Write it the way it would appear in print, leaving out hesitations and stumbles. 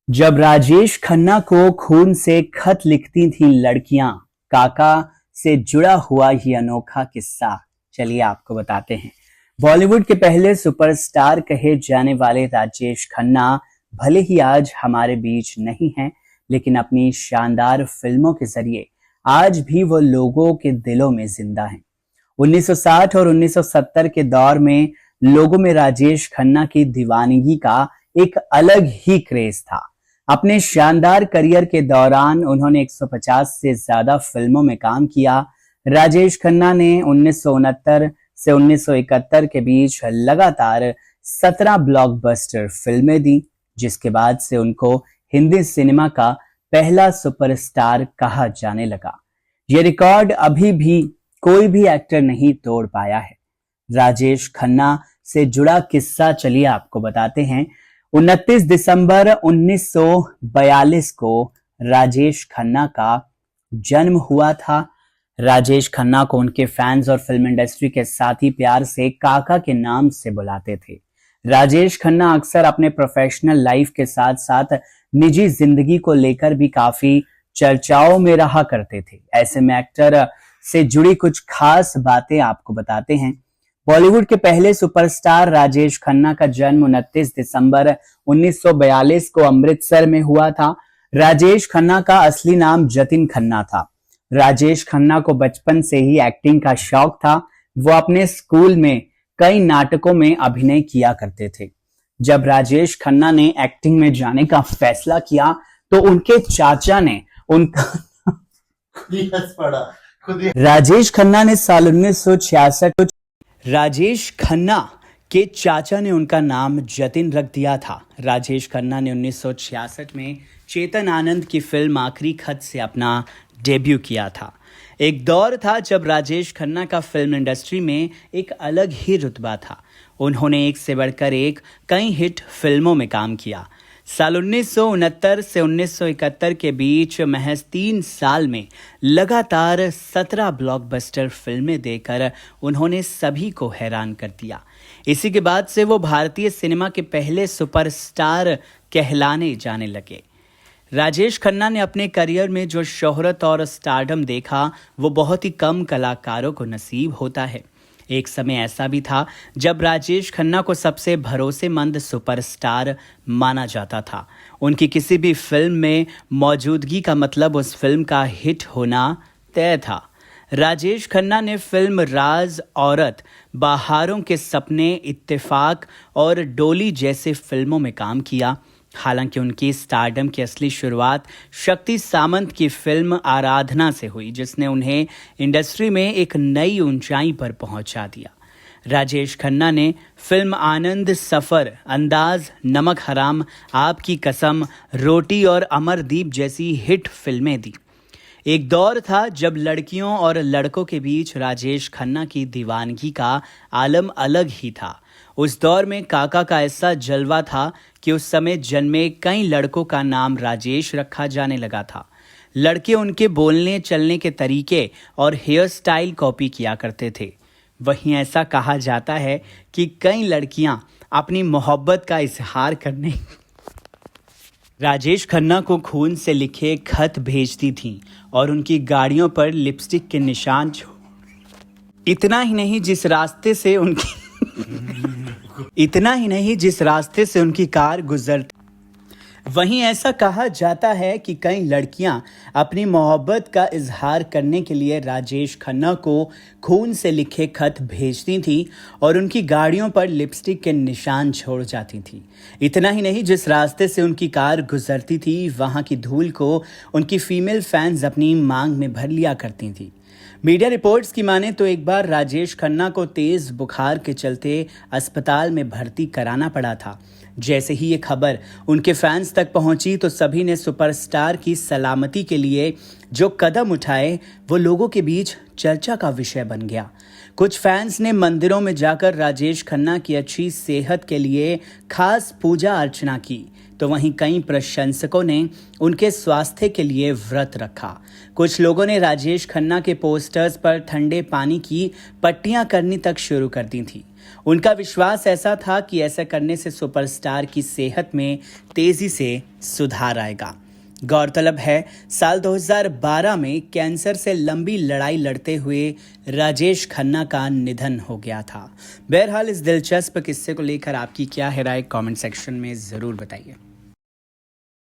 जब राजेश खन्ना को खून से खत लिखती थीं लड़कियां, काका से जुड़ा हुआ ये अनोखा किस्सा चलिए आपको बताते हैं। बॉलीवुड के पहले सुपरस्टार कहे जाने वाले राजेश खन्ना भले ही आज हमारे बीच नहीं हैं, लेकिन अपनी शानदार फिल्मों के जरिए आज भी वो लोगों के दिलों में जिंदा हैं। 1960 और 1970 के दौर में लोगों में राजेश खन्ना की दीवानगी का एक अलग ही क्रेज था। अपने शानदार करियर के दौरान उन्होंने 150 से ज्यादा फिल्मों में काम किया। राजेश खन्ना ने 1969 से 1971 के बीच लगातार 17 ब्लॉकबस्टर फिल्में दी, जिसके बाद से उनको हिंदी सिनेमा का पहला सुपरस्टार कहा जाने लगा। ये रिकॉर्ड अभी भी कोई भी एक्टर नहीं तोड़ पाया है। राजेश खन्ना से जुड़ा किस्सा चलिए आपको बताते हैं। 29 दिसंबर 1942 को राजेश खन्ना का जन्म हुआ था। राजेश खन्ना को उनके फैंस और फिल्म इंडस्ट्री के साथी प्यार से काका के नाम से बुलाते थे। राजेश खन्ना अक्सर अपने प्रोफेशनल लाइफ के साथ साथ निजी जिंदगी को लेकर भी काफी चर्चाओं में रहा करते थे। ऐसे में एक्टर से जुड़ी कुछ खास बातें आपको बताते हैं। बॉलीवुड के पहले सुपरस्टार राजेश खन्ना का जन्म 29 दिसंबर 1942 को अमृतसर में हुआ था। राजेश खन्ना का असली नाम जतिन खन्ना था। राजेश खन्ना को बचपन से ही एक्टिंग का शौक था। वो अपने स्कूल में कई नाटकों में अभिनय किया करते थे। जब राजेश खन्ना ने एक्टिंग में जाने का फैसला किया तो उनके चाचा ने उनका राजेश खन्ना ने साल 1966 राजेश खन्ना के चाचा ने उनका नाम जतिन रख दिया था। राजेश खन्ना ने 1966 में चेतन आनंद की फिल्म आखिरी खत से अपना डेब्यू किया था। एक दौर था जब राजेश खन्ना का फिल्म इंडस्ट्री में एक अलग ही रुतबा था। उन्होंने एक से बढ़कर एक कई हिट फिल्मों में काम किया। साल 1969 से 1971 के बीच महज 3 साल में लगातार 17 ब्लॉकबस्टर फिल्में देकर उन्होंने सभी को हैरान कर दिया। इसी के बाद से वो भारतीय सिनेमा के पहले सुपरस्टार कहलाने जाने लगे। राजेश खन्ना ने अपने करियर में जो शोहरत और स्टारडम देखा, वो बहुत ही कम कलाकारों को नसीब होता है। एक समय ऐसा भी था जब राजेश खन्ना को सबसे भरोसेमंद सुपरस्टार माना जाता था। उनकी किसी भी फिल्म में मौजूदगी का मतलब उस फिल्म का हिट होना तय था। राजेश खन्ना ने फिल्म राज, औरत, बहारों के सपने, इत्तेफाक और डोली जैसे फिल्मों में काम किया। हालांकि उनकी स्टारडम की असली शुरुआत शक्ति सामंत की फिल्म आराधना से हुई, जिसने उन्हें इंडस्ट्री में एक नई ऊंचाई पर पहुंचा दिया। राजेश खन्ना ने फिल्म आनंद, सफर, अंदाज, नमक हराम, आपकी कसम, रोटी और अमरदीप जैसी हिट फिल्में दी। एक दौर था जब लड़कियों और लड़कों के बीच राजेश खन्ना की दीवानगी का आलम अलग ही था। उस दौर में काका का ऐसा जलवा था कि उस समय जन्मे कई लड़कों का नाम राजेश रखा जाने लगा था। लड़के उनके बोलने चलने के तरीके और हेयर स्टाइल कॉपी किया करते थे। वहीं ऐसा कहा जाता है कि कई लड़कियां अपनी मोहब्बत का इजहार करने राजेश खन्ना को खून से लिखे खत भेजती थीं और उनकी गाड़ियों पर लिपस्टिक के निशान इतना ही नहीं जिस रास्ते से उनकी कार गुजरती। वहीं ऐसा कहा जाता है कि कई लड़कियां अपनी मोहब्बत का इजहार करने के लिए राजेश खन्ना को खून से लिखे खत भेजती थीं और उनकी गाड़ियों पर लिपस्टिक के निशान छोड़ जाती थीं। इतना ही नहीं, जिस रास्ते से उनकी कार गुजरती थी वहां की धूल को उनकी फीमेल फैंस अपनी मांग में भर लिया करती थी। मीडिया रिपोर्ट्स की माने तो एक बार राजेश खन्ना को तेज बुखार के चलते अस्पताल में भर्ती कराना पड़ा था। जैसे ही ये खबर उनके फैंस तक पहुंची तो सभी ने सुपरस्टार की सलामती के लिए जो कदम उठाए वो लोगों के बीच चर्चा का विषय बन गया। कुछ फैंस ने मंदिरों में जाकर राजेश खन्ना की अच्छी सेहत के लिए खास पूजा अर्चना की, तो वहीं कई प्रशंसकों ने उनके स्वास्थ्य के लिए व्रत रखा। कुछ लोगों ने राजेश खन्ना के पोस्टर्स पर ठंडे पानी की पट्टियां करनी तक शुरू कर दी थी। उनका विश्वास ऐसा था कि ऐसा करने से सुपरस्टार की सेहत में तेजी से सुधार आएगा। गौरतलब है, साल 2012 में कैंसर से लंबी लड़ाई लड़ते हुए राजेश खन्ना का निधन हो गया था। बहरहाल इस दिलचस्प किस्से को लेकर आपकी क्या है राय, कमेंट सेक्शन में ज़रूर बताइए।